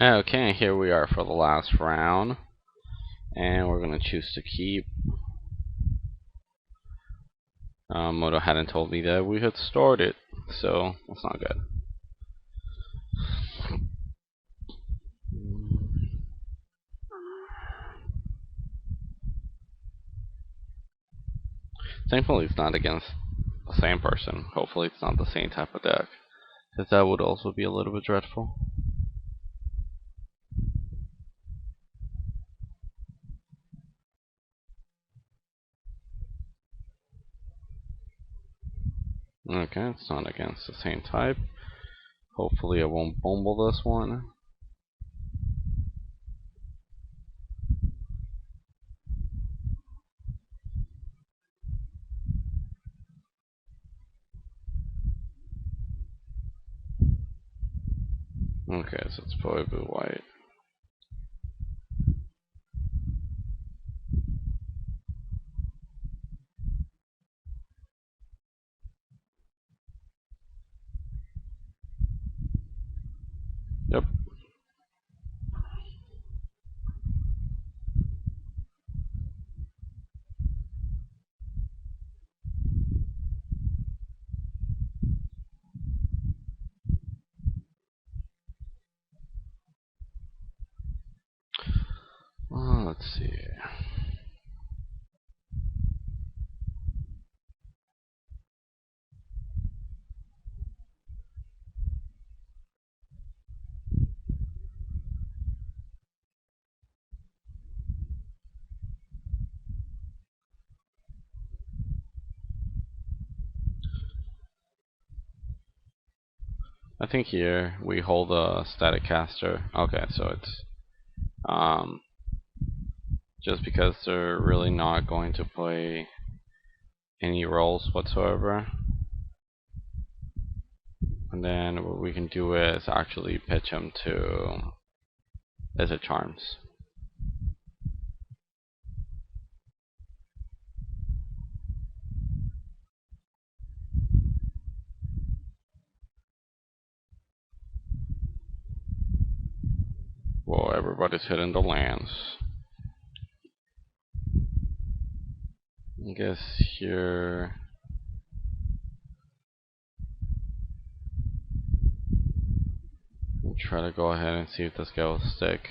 Okay, here we are for the last round, and we're going to choose to keep. Moto hadn't told me that we had started, so that's not good. Thankfully it's not against the same person. Hopefully it's not the same type of deck, because that would also be a little bit dreadful. Okay, it's not against the same type. Hopefully I won't bumble this one. Okay, so it's probably white. Yep. Let's see. I think here we hold a static caster. Okay, so it's just because they're really not going to play any roles whatsoever. And then what we can do is actually pitch him to Izzet Charms. Well, everybody's hitting the lands. I guess here we'll try to go ahead and see if this guy will stick.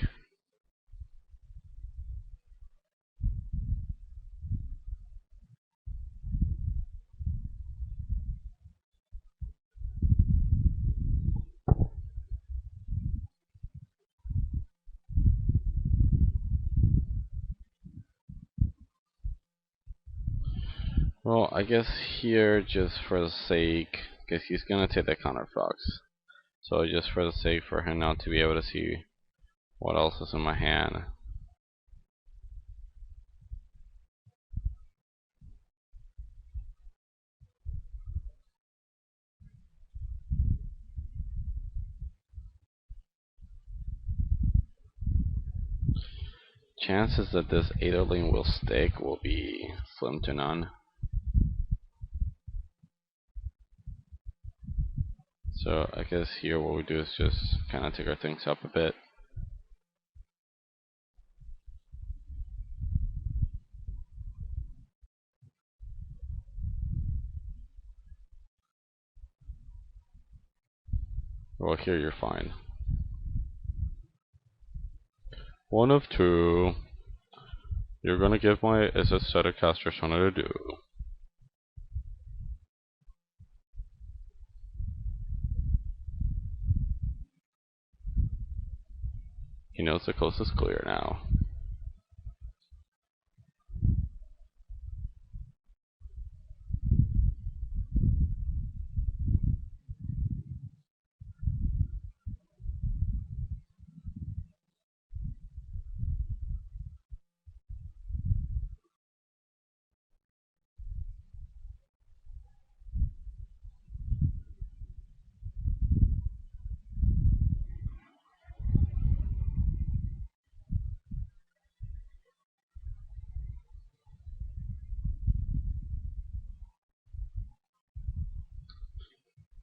Well, I guess here, just for the sake, because he's gonna take the counter fox. So just for the sake for him not to be able to see what else is in my hand. Chances that this Aetherling will stick will be slim to none. So I guess here what we do is just kind of take our things up a bit. Well, here you're fine. One of two. You're gonna give my Izzet Stratocaster something to do. He knows the coast is clear now.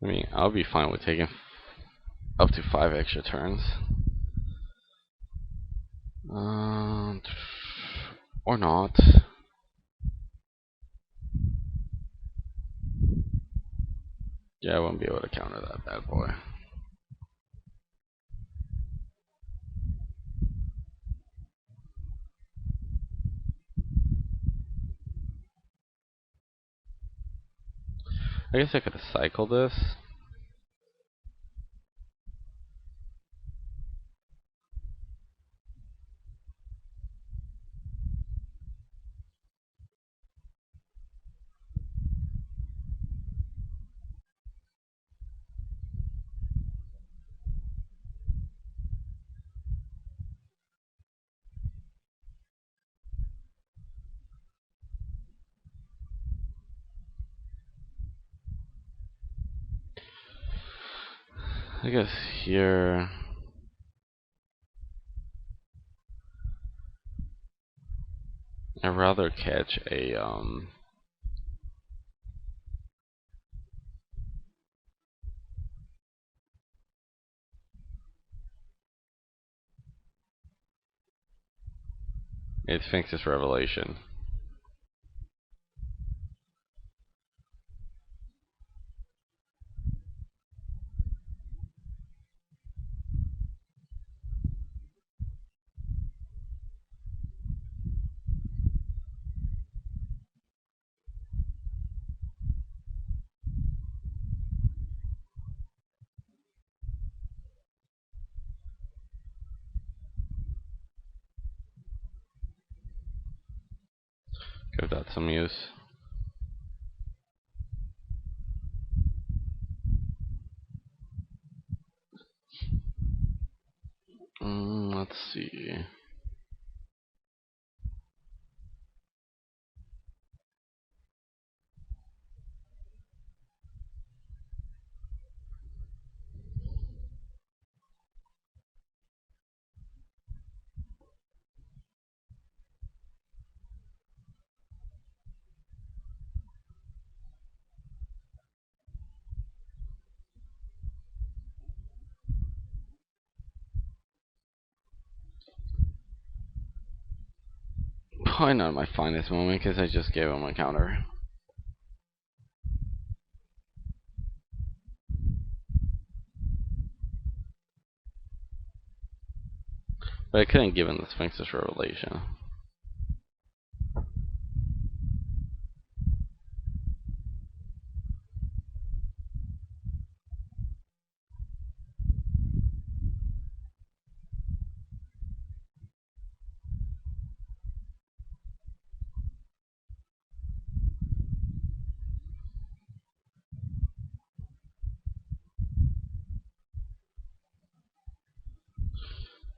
I mean, I'll be fine with taking up to 5 extra turns. Um, or not. Yeah, I won't be able to counter that bad boy. I guess I could cycle this. I guess here. I'd rather catch a it thinks it's Revelation. Give that some use. Let's see. Probably not my finest moment because I just gave him a counter. But I couldn't give him the Sphinx's Revelation.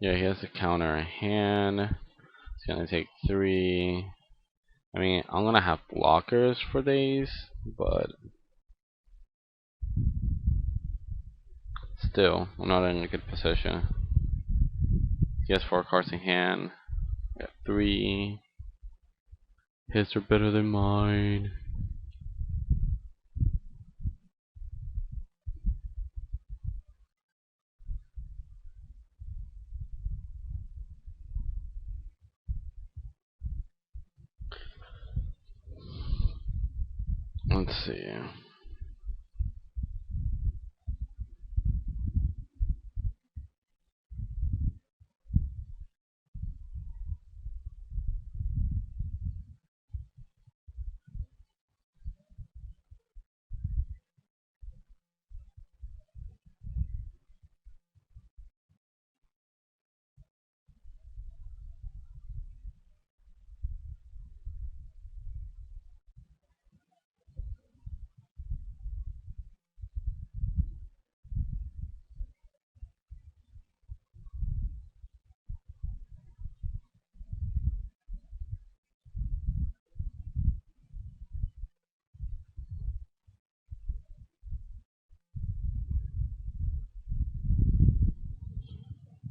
Yeah, he has a counter in hand. It's gonna take 3. I mean, I'm gonna have blockers for days, but still, I'm not in a good position. He has 4 cards in hand. I got 3. His are better than mine. Let's see.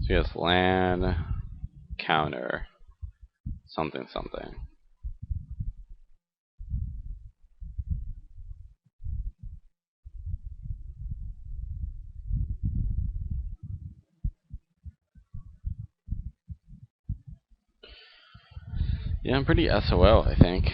So he has land, counter, something, something. Yeah, I'm pretty SOL, I think.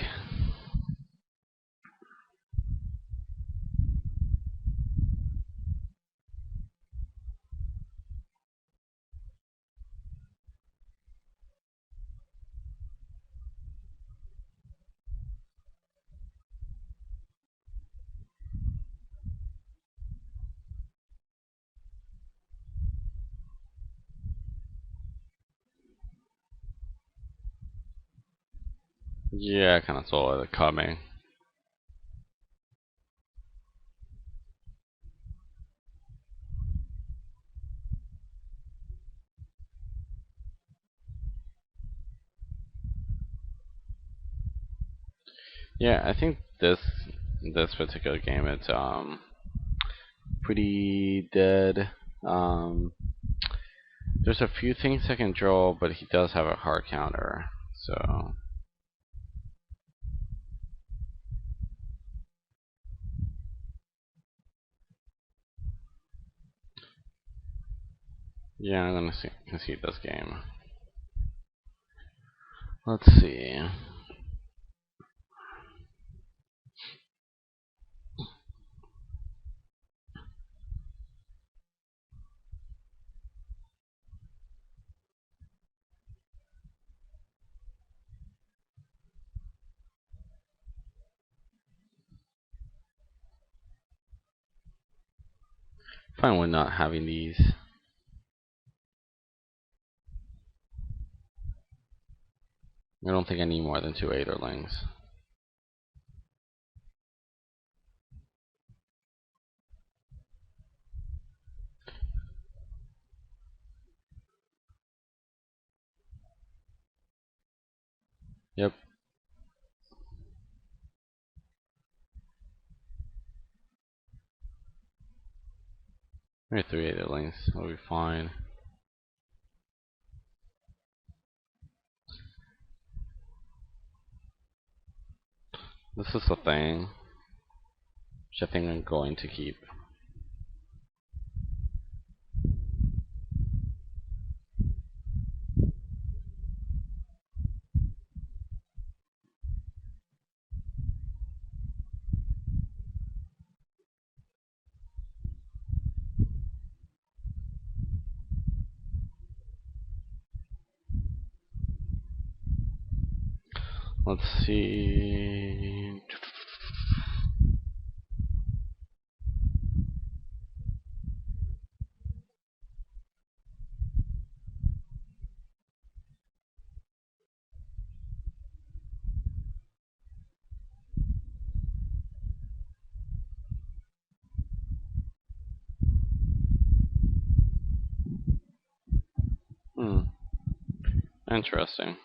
Yeah, I kind of saw it coming. Yeah, I think this particular game, it's pretty dead. Um, there's a few things I can draw, but he does have a hard counter, so yeah, I'm gonna concede this game. Let's see. Fine with not having these. I don't think I need more than 2 Aetherlings. Yep. Maybe 3 Aetherlings. That'll be fine. This is the thing, which I think I'm going to keep. Let's see. Interesting.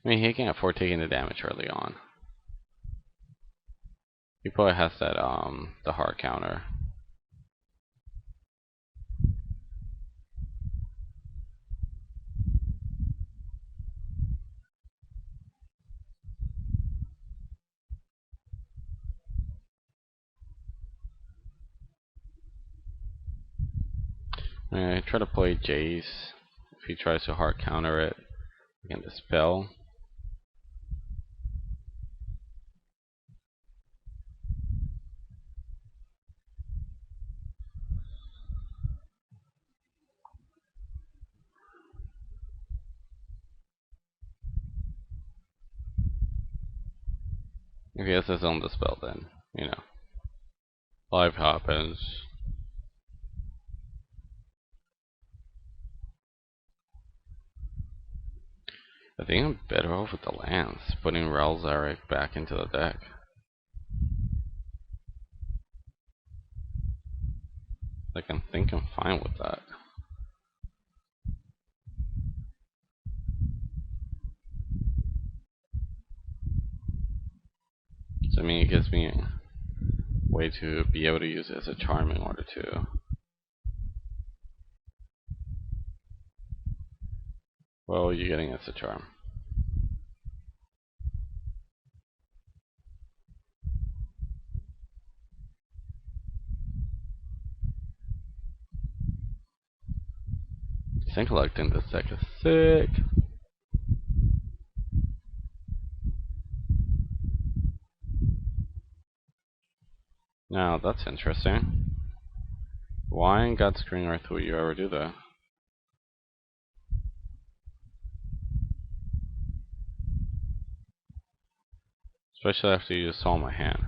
I mean, he can afford taking the damage early on. He probably has that, the hard counter. I try to play Jace. If he tries to hard counter it, I can dispel. If he has his own dispel, then, you know, life happens. I think I'm better off with the Lance, putting Ralzarek back into the deck. Like, I think I'm fine with that. So, I mean, it gives me a way to be able to use it as a charm in order to. Well, you're getting as a charm. Zinc collecting this deck is sick. Now that's interesting. Why in God's green earth would you ever do that? Especially after you just saw my hand.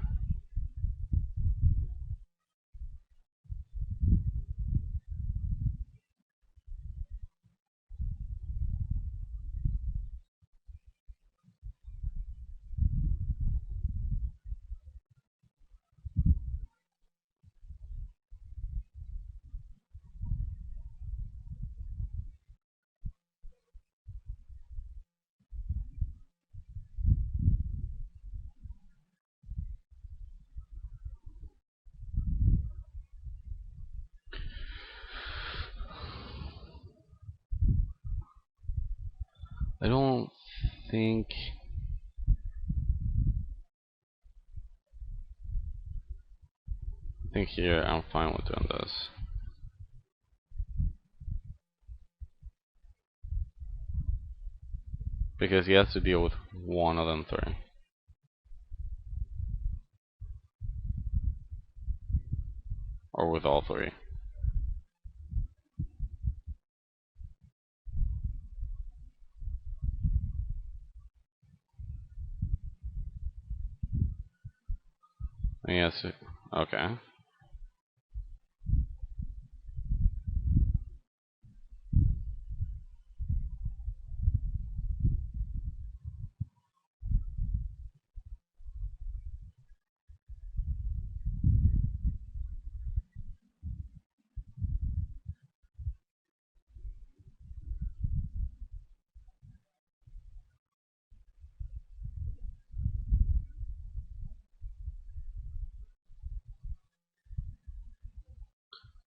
I don't think... I think here I'm fine with doing this. Because he has to deal with one of them three. Or with all three. Yes. Okay.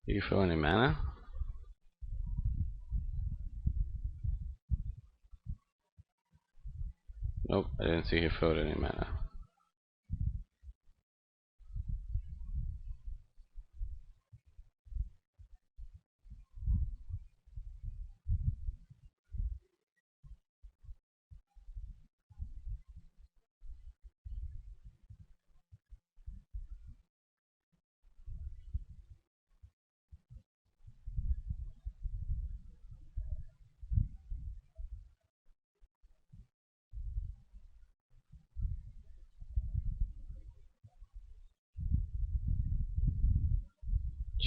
Do you feel any mana? Nope, I didn't see he filled any mana.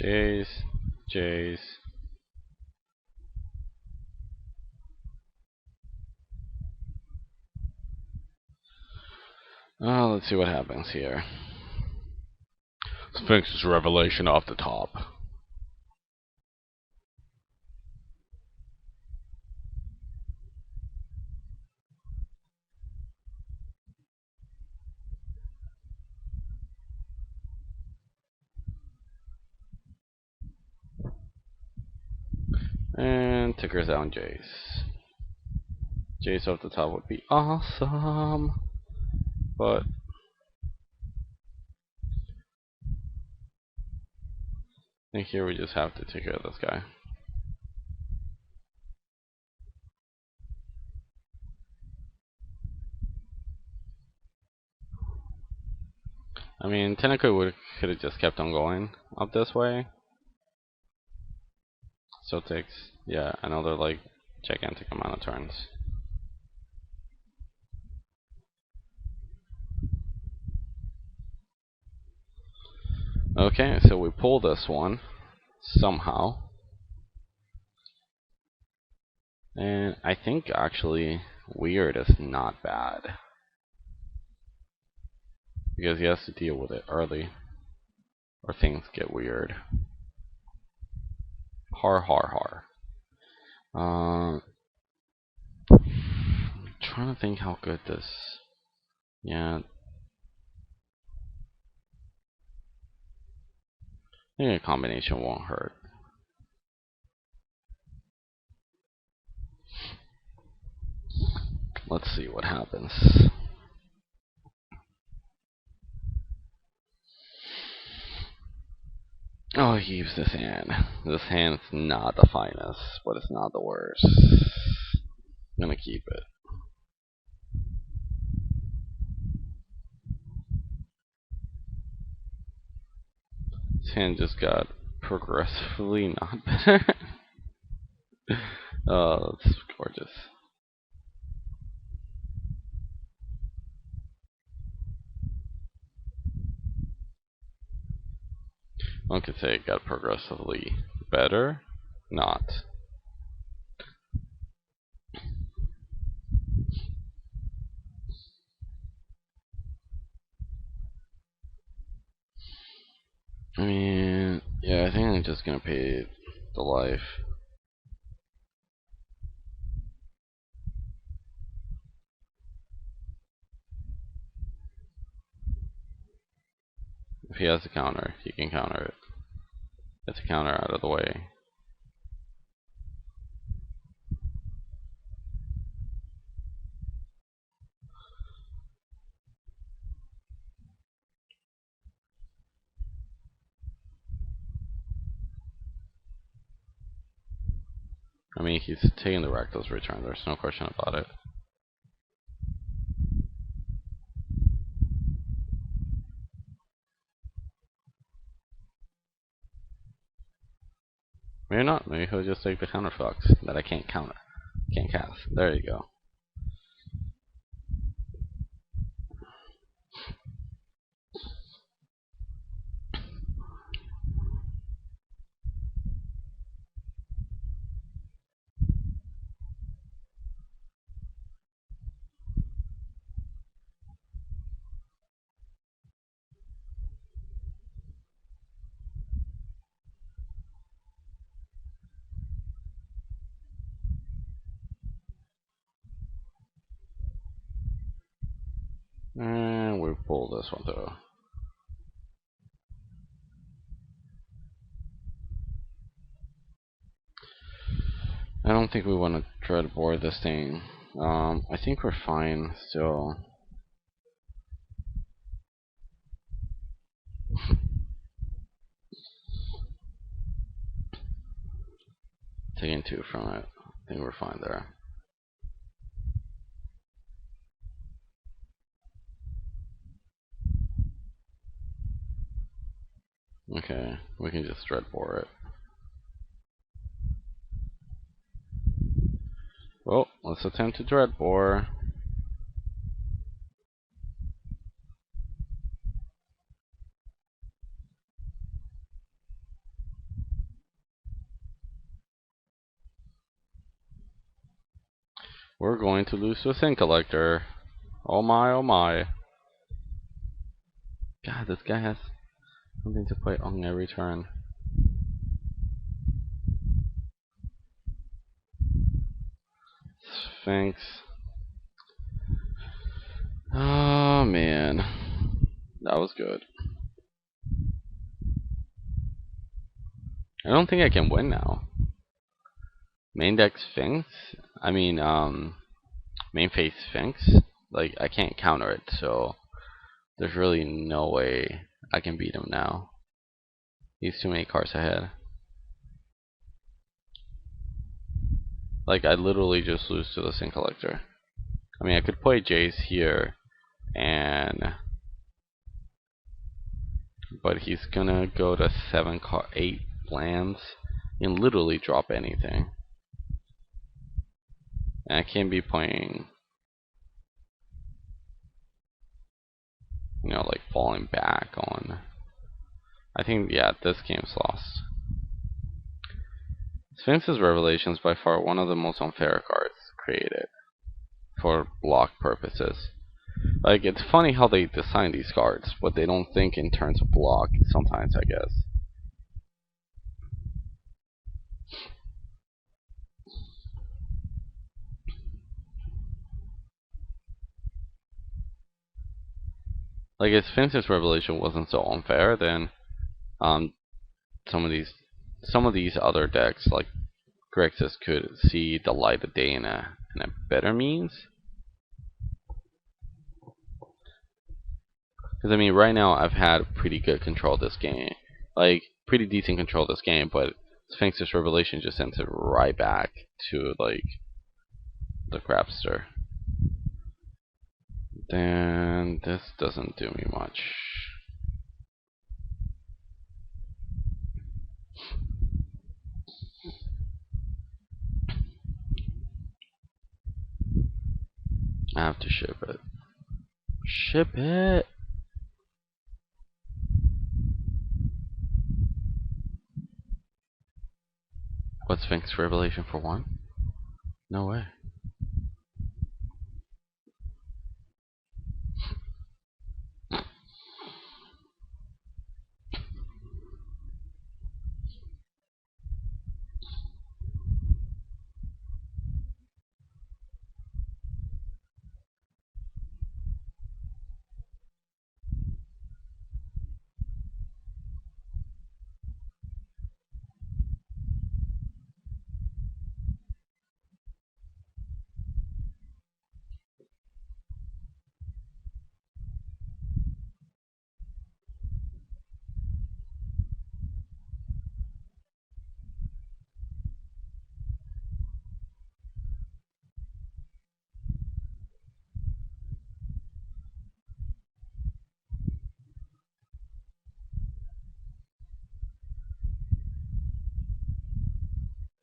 Jace, Jace. Oh, let's see what happens here. Sphinx's revelation off the top. And tickers down Jace. Jace off the top would be awesome. But I think here we just have to take care of this guy. I mean, technically could have just kept on going up this way. So it takes, yeah, another like gigantic amount of turns. Okay, so we pull this one somehow. And I think actually weird is not bad. Because he has to deal with it early. Or things get weird. Har har har. I'm trying to think how good this... Yeah. I think a combination won't hurt. Let's see what happens. Oh, he keeps this hand. This hand's not the finest, but it's not the worst. I'm gonna keep it. This hand just got progressively not better. Oh, that's gorgeous. One could say it got progressively better. Not. I mean, yeah, I think I'm just gonna pay the life. If he has a counter, he can counter it. Get the counter out of the way. I mean, he's taking the reckless return, there's no question about it. Maybe not, maybe he'll just take the counter fox that I can't counter. Can't cast. There you go. And we pull this one through. I don't think we want to try to board this thing. I think we're fine still. Taking 2 from it. I think we're fine there. Okay, we can just dread bore it. Well, let's attempt to dread bore. We're going to lose to a Sin Collector. Oh my, oh my. God, this guy has something to play on every turn. Sphinx. Oh man. That was good. I don't think I can win now. Main deck Sphinx? I mean, main phase Sphinx? Like, I can't counter it, so there's really no way I can beat him now. He's too many cards ahead. Like, I literally just lose to the Sin Collector. I mean, I could play Jace here, but he's gonna go to 8 lands and literally drop anything. And I can't be playing, you know, like falling back on. I think, yeah, this game's lost. Sphinx's Revelation is by far one of the most unfair cards created for block purposes. Like, it's funny how they design these cards, but they don't think in terms of block sometimes, I guess. Like, if Sphinx's Revelation wasn't so unfair, then some of these other decks like Grixis could see the light of day in a better means. Because I mean, right now I've had pretty good control of this game. Like, pretty decent control of this game, but Sphinx's Revelation just sends it right back to like the crapster. Then this doesn't do me much. I have to ship it. Ship it! What's Sphinx Revelation for 1? No way.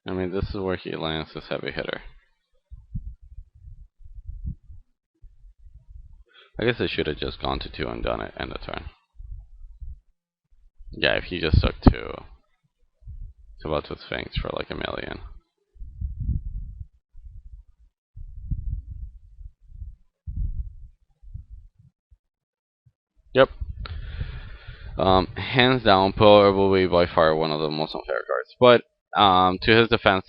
I mean, this is where he lands his heavy hitter. I guess I should have just gone to 2 and done it end of turn. Yeah, if he just took 2, it's about to Sphinx for like 1,000,000. Yep. Hands down, probably by far one of the most unfair cards. But to his defense,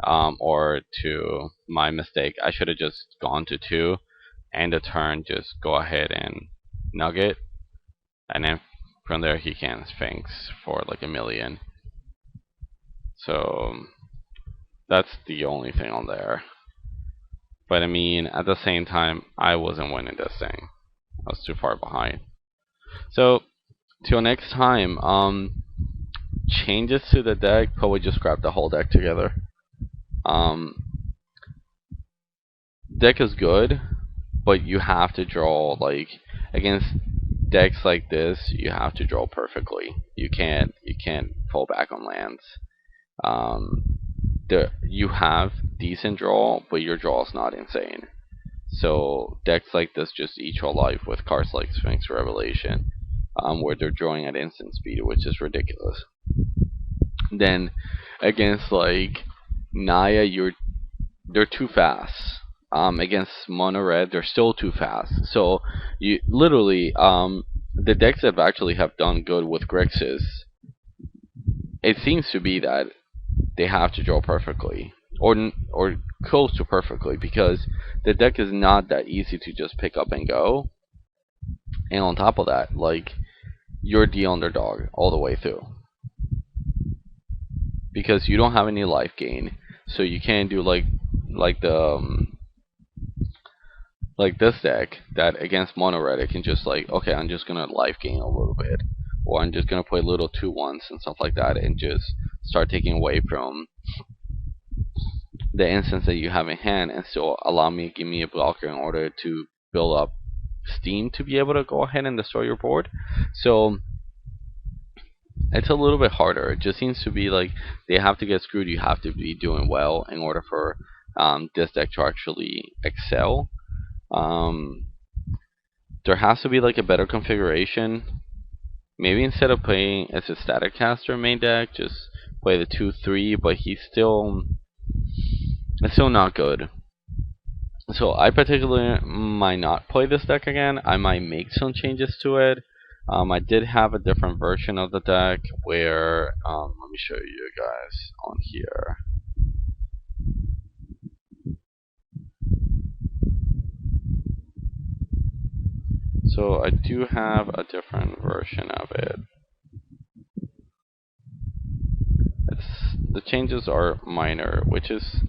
or to my mistake, I should have just gone to 2, end the turn, just go ahead and nugget, and then from there he can Sphinx for like 1,000,000. So that's the only thing on there. But I mean, at the same time, I wasn't winning this thing. I was too far behind. So till next time, changes to the deck, probably just grab the whole deck together. Deck is good, but you have to draw, like, against decks like this, you have to draw perfectly. You can't fall back on lands. You have decent draw, but your draw is not insane. So decks like this just eat your life with cards like Sphinx Revelation, where they're drawing at instant speed, which is ridiculous. Then against like Naya, they're too fast. Against Mono Red, they're still too fast. So you literally, the decks that actually have done good with Grixis, it seems to be that they have to draw perfectly, or close to perfectly, because the deck is not that easy to just pick up and go. And on top of that, like, you're the underdog all the way through, because you don't have any life gain, so you can't do like the like this deck that against Mono Red, it can just like, okay, I'm just gonna life gain a little bit, or I'm just gonna play little 2/1s and stuff like that, and just start taking away from the instance that you have in hand, and still give me a blocker in order to build up steam to be able to go ahead and destroy your board. So it's a little bit harder. It just seems to be like they have to get screwed. You have to be doing well in order for this deck to actually excel. There has to be like a better configuration. Maybe instead of playing as a static caster main deck, just play the 2/3, but it's still not good. So I particularly might not play this deck again. I might make some changes to it. I did have a different version of the deck where, let me show you guys on here. So I do have a different version of it. The changes are minor, which is,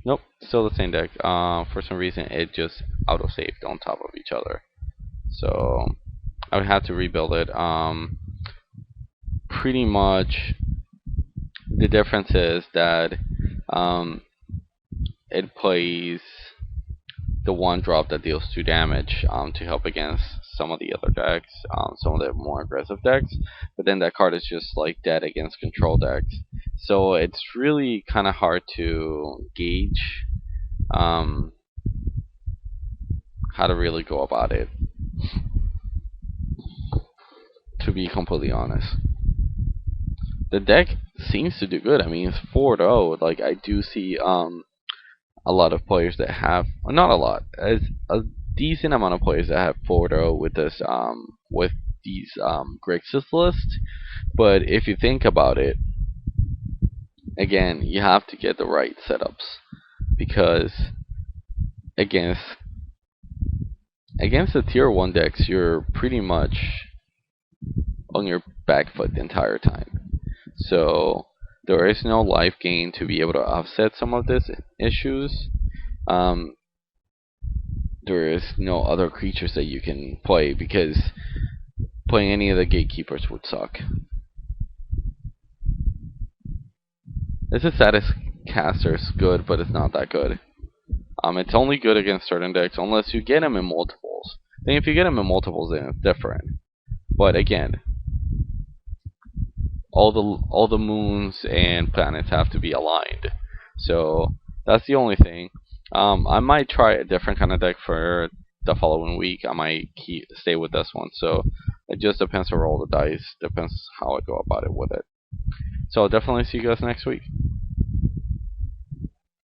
nope, still the same deck. For some reason, it just auto-saved on top of each other. So I would have to rebuild it. Pretty much the difference is that um, it plays the one drop that deals 2 damage to help against some of the other decks, some of the more aggressive decks. But then that card is just like dead against control decks. So it's really kind of hard to gauge um, how to really go about it, to be completely honest. The deck seems to do good. I mean, it's 4-0. Like, I do see a lot of players that have, well, not a lot, as a decent amount of players that have 4-0 with this with these Grixis list. But if you think about it, again, you have to get the right setups, because against against the tier 1 decks, you're pretty much on your back foot the entire time. So there is no life gain to be able to offset some of these issues. Um, there is no other creatures that you can play, because playing any of the gatekeepers would suck. This is status caster's good, but it's not that good. It's only good against certain decks unless you get him in multiples. Then if you get him in multiples, then it's different. But again, all the moons and planets have to be aligned. So that's the only thing. I might try a different kind of deck for the following week. I might stay with this one. So it just depends on roll the dice. Depends how I go about it with it. So I'll definitely see you guys next week.